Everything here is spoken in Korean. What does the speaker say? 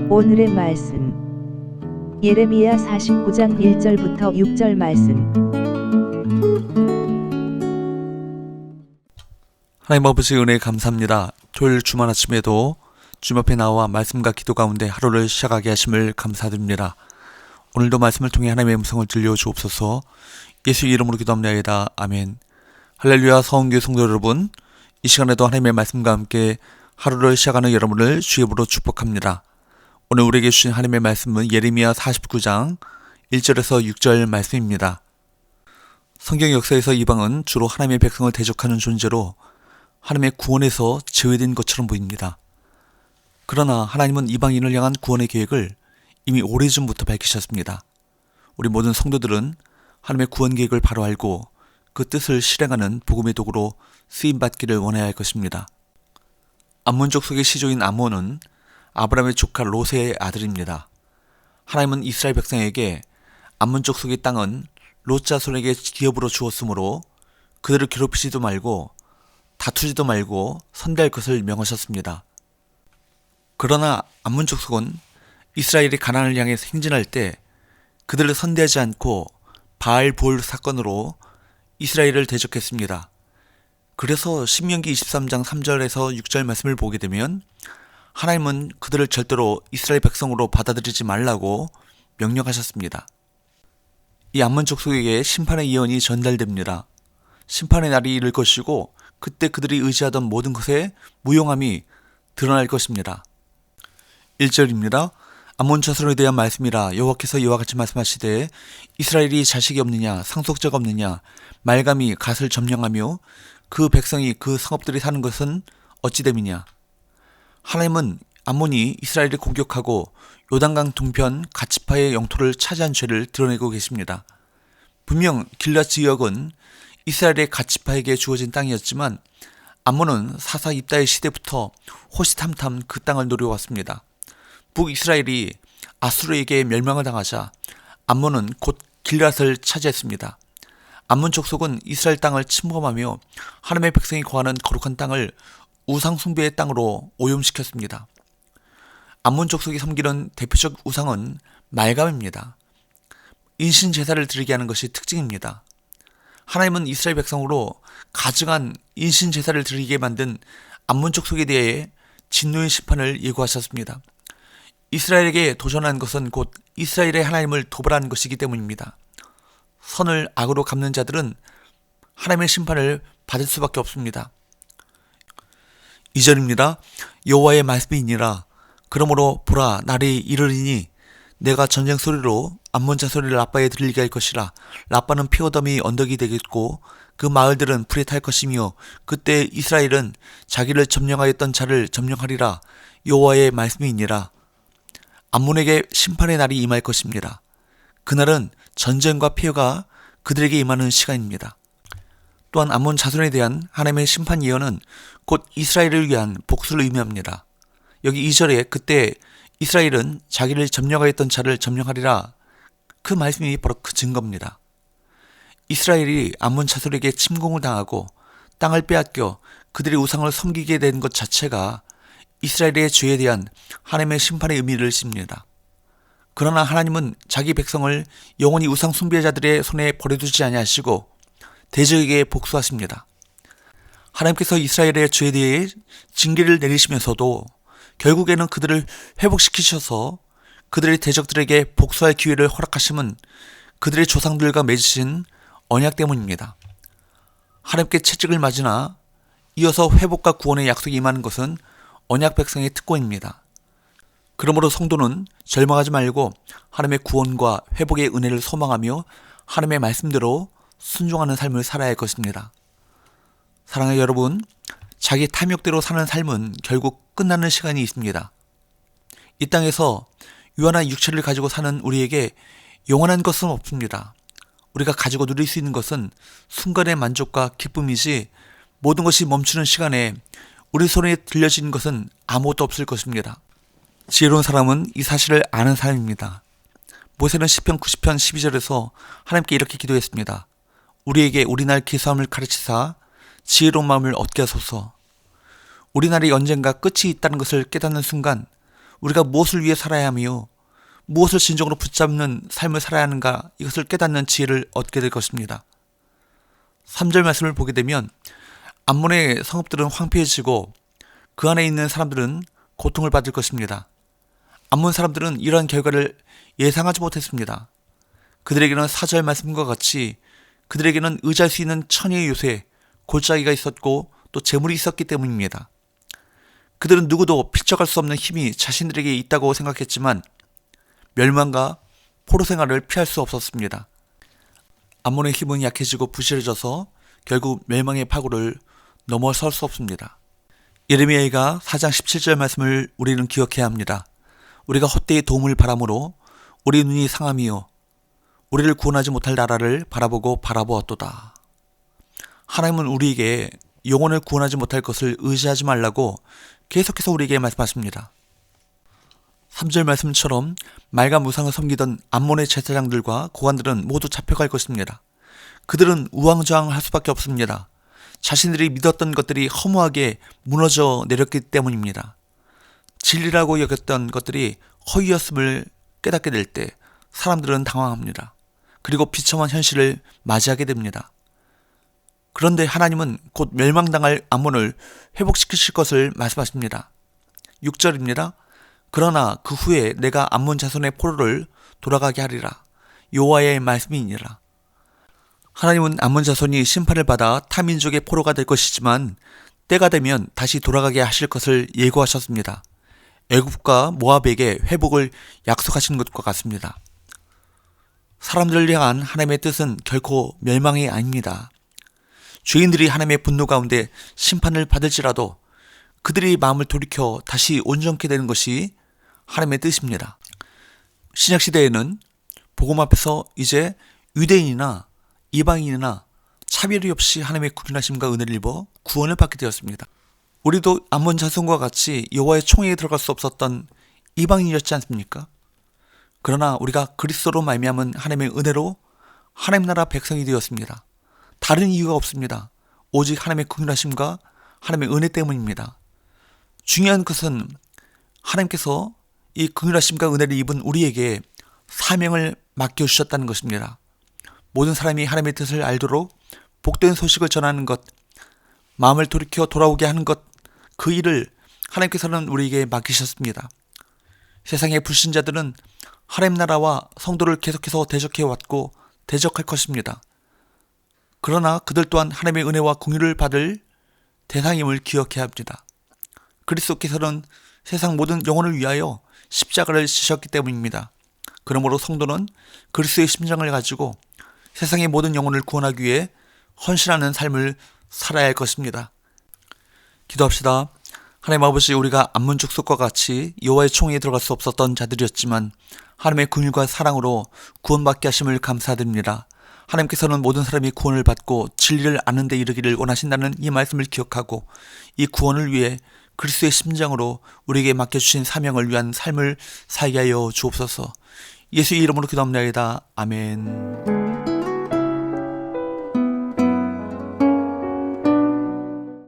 오늘의 말씀 예레미야 49장 1절부터 6절 말씀. 하나님 아버지 은혜에 감사합니다. 토요일 주말 아침에도 주님 앞에 나와 말씀과 기도 가운데 하루를 시작하게 하심을 감사드립니다. 오늘도 말씀을 통해 하나님의 음성을 들려주옵소서. 예수 이름으로 기도합니다. 아멘. 할렐루야. 서원교회 성도 여러분, 이 시간에도 하나님의 말씀과 함께 하루를 시작하는 여러분을 주의 이름으로 축복합니다. 오늘 우리에게 주신 하나님의 말씀은 예레미야 49장 1절에서 6절 말씀입니다. 성경 역사에서 이방은 주로 하나님의 백성을 대적하는 존재로 하나님의 구원에서 제외된 것처럼 보입니다. 그러나 하나님은 이방인을 향한 구원의 계획을 이미 오래전부터 밝히셨습니다. 우리 모든 성도들은 하나님의 구원 계획을 바로 알고 그 뜻을 실행하는 복음의 도구로 쓰임받기를 원해야 할 것입니다. 암몬 족속의 시조인 암몬은 아브라함의 조카 롯의 아들입니다. 하나님은 이스라엘 백성에게 암몬 족속의 땅은 롯 자손에게 기업으로 주었으므로 그들을 괴롭히지도 말고 다투지도 말고 선대할 것을 명하셨습니다. 그러나 암몬 족속은 이스라엘이 가나안을 향해 행진할 때 그들을 선대하지 않고 바알볼 사건으로 이스라엘을 대적했습니다. 그래서 신명기 23장 3절에서 6절 말씀을 보게 되면 하나님은 그들을 절대로 이스라엘 백성으로 받아들이지 말라고 명령하셨습니다. 이 암몬 족속에게 심판의 예언이 전달됩니다. 심판의 날이 이를 것이고 그때 그들이 의지하던 모든 것의 무용함이 드러날 것입니다. 1절입니다. 암몬 자손에 대한 말씀이라 여호와께서 이와 같이 말씀하시되 이스라엘이 자식이 없느냐 상속자가 없느냐 말감이 갓을 점령하며 그 백성이 그 성읍들이 사는 것은 어찌 됨이냐. 하나님은 암몬이 이스라엘을 공격하고 요단강 동편 갓지파의 영토를 차지한 죄를 드러내고 계십니다. 분명 길앗 지역은 이스라엘의 갓지파에게 주어진 땅이었지만 암몬은 사사 입다의 시대부터 호시탐탐 그 땅을 노려왔습니다. 북이스라엘이 아수르에게 멸망을 당하자 암몬은 곧 길앗을 차지했습니다. 암몬 족속은 이스라엘 땅을 침범하며 하나님의 백성이 거하는 거룩한 땅을 우상 숭배의 땅으로 오염시켰습니다. 암몬 족속이 섬기는 대표적 우상은 말감입니다. 인신 제사를 드리게 하는 것이 특징입니다. 하나님은 이스라엘 백성으로 가증한 인신 제사를 드리게 만든 암몬 족속에 대해 진노의 심판을 예고하셨습니다. 이스라엘에게 도전한 것은 곧 이스라엘의 하나님을 도발하는 것이기 때문입니다. 선을 악으로 갚는 자들은 하나님의 심판을 받을 수밖에 없습니다. 2절입니다. 여호와의 말씀이니라. 그러므로 보라 날이 이르리니 내가 전쟁 소리로 암몬 자손을 라빠에 들리게 할 것이라. 라빠는 피어덤이 언덕이 되겠고 그 마을들은 불에 탈 것이며 그때 이스라엘은 자기를 점령하였던 자를 점령하리라. 여호와의 말씀이니라. 암몬에게 심판의 날이 임할 것입니다. 그날은 전쟁과 폐허가 그들에게 임하는 시간입니다. 또한 암몬 자손에 대한 하나님의 심판 예언은 곧 이스라엘을 위한 복수를 의미합니다. 여기 2절에 그때 이스라엘은 자기를 점령하였던 자를 점령하리라. 그 말씀이 바로 그 증거입니다. 이스라엘이 암몬 자손에게 침공을 당하고 땅을 빼앗겨 그들의 우상을 섬기게 된 것 자체가 이스라엘의 죄에 대한 하나님의 심판의 의미를 씁니다. 그러나 하나님은 자기 백성을 영원히 우상 숭배자들의 손에 버려두지 아니하시고 대적에게 복수하십니다. 하나님께서 이스라엘의 죄에 대해 징계를 내리시면서도 결국에는 그들을 회복시키셔서 그들의 대적들에게 복수할 기회를 허락하심은 그들의 조상들과 맺으신 언약 때문입니다. 하나님께 채찍을 맞으나 이어서 회복과 구원의 약속이 임하는 것은 언약 백성의 특권입니다. 그러므로 성도는 절망하지 말고 하나님의 구원과 회복의 은혜를 소망하며 하나님의 말씀대로 순종하는 삶을 살아야 할 것입니다. 사랑하는 여러분, 자기 탐욕대로 사는 삶은 결국 끝나는 시간이 있습니다. 이 땅에서 유한한 육체를 가지고 사는 우리에게 영원한 것은 없습니다. 우리가 가지고 누릴 수 있는 것은 순간의 만족과 기쁨이지 모든 것이 멈추는 시간에 우리 손에 들려진 것은 아무것도 없을 것입니다. 지혜로운 사람은 이 사실을 아는 사람입니다. 모세는 시편 90편 12절에서 하나님께 이렇게 기도했습니다. 우리에게 우리 날 기사함을 가르치사 지혜로운 마음을 얻게 하소서. 우리 날이 언젠가 끝이 있다는 것을 깨닫는 순간 우리가 무엇을 위해 살아야 하며 무엇을 진정으로 붙잡는 삶을 살아야 하는가, 이것을 깨닫는 지혜를 얻게 될 것입니다. 3절 말씀을 보게 되면 암몬의 성읍들은 황폐해지고 그 안에 있는 사람들은 고통을 받을 것입니다. 암몬 사람들은 이러한 결과를 예상하지 못했습니다. 그들에게는 4절 말씀과 같이 그들에게는 의지할 수 있는 천혜의 요새, 골짜기가 있었고 또 재물이 있었기 때문입니다. 그들은 누구도 피쳐갈 수 없는 힘이 자신들에게 있다고 생각했지만 멸망과 포로 생활을 피할 수 없었습니다. 암몬의 힘은 약해지고 부실해져서 결국 멸망의 파고를 넘어설 수 없습니다. 예레미야가 4장 17절 말씀을 우리는 기억해야 합니다. 우리가 헛되이 도움을 바람으로 우리 눈이 상함이요 우리를 구원하지 못할 나라를 바라보고 바라보았도다. 하나님은 우리에게 영혼을 구원하지 못할 것을 의지하지 말라고 계속해서 우리에게 말씀하십니다. 3절 말씀처럼 말과 무상을 섬기던 암몬의 제사장들과 고관들은 모두 잡혀갈 것입니다. 그들은 우왕좌왕할 수밖에 없습니다. 자신들이 믿었던 것들이 허무하게 무너져 내렸기 때문입니다. 진리라고 여겼던 것들이 허위였음을 깨닫게 될 때 사람들은 당황합니다. 그리고 비참한 현실을 맞이하게 됩니다. 그런데 하나님은 곧 멸망당할 암몬을 회복시키실 것을 말씀하십니다. 6절입니다. 그러나 그 후에 내가 암몬 자손의 포로를 돌아가게 하리라. 여호와의 말씀이니라. 하나님은 암몬 자손이 심판을 받아 타민족의 포로가 될 것이지만 때가 되면 다시 돌아가게 하실 것을 예고하셨습니다. 애굽과 모압에게 회복을 약속하신 것과 같습니다. 사람들을 향한 하나님의 뜻은 결코 멸망이 아닙니다. 죄인들이 하나님의 분노 가운데 심판을 받을지라도 그들이 마음을 돌이켜 다시 온전케 되는 것이 하나님의 뜻입니다. 신약시대에는 복음 앞에서 이제 유대인이나 이방인이나 차별이 없이 하나님의 구원하심과 은혜를 입어 구원을 받게 되었습니다. 우리도 암몬 자손과 같이 여호와의 총회에 들어갈 수 없었던 이방인이었지 않습니까? 그러나 우리가 그리스도로 말미암은 하나님의 은혜로 하나님 나라 백성이 되었습니다. 다른 이유가 없습니다. 오직 하나님의 긍휼하심과 하나님의 은혜 때문입니다. 중요한 것은 하나님께서 이 긍휼하심과 은혜를 입은 우리에게 사명을 맡겨주셨다는 것입니다. 모든 사람이 하나님의 뜻을 알도록 복된 소식을 전하는 것, 마음을 돌이켜 돌아오게 하는 것, 그 일을 하나님께서는 우리에게 맡기셨습니다. 세상의 불신자들은 하나님 나라와 성도를 계속해서 대적해왔고 대적할 것입니다. 그러나 그들 또한 하나님의 은혜와 긍휼을 받을 대상임을 기억해야 합니다. 그리스도께서는 세상 모든 영혼을 위하여 십자가를 지셨기 때문입니다. 그러므로 성도는 그리스도의 심장을 가지고 세상의 모든 영혼을 구원하기 위해 헌신하는 삶을 살아야 할 것입니다. 기도합시다. 하나님 아버지, 우리가 암몬 족속과 같이 여호와의 총회에 들어갈 수 없었던 자들이었지만 하나님의 긍휼과 사랑으로 구원받게 하심을 감사드립니다. 하나님께서는 모든 사람이 구원을 받고 진리를 아는 데 이르기를 원하신다는 이 말씀을 기억하고 이 구원을 위해 그리스도의 심장으로 우리에게 맡겨주신 사명을 위한 삶을 살게 하여 주옵소서. 예수의 이름으로 기도합니다. 아멘.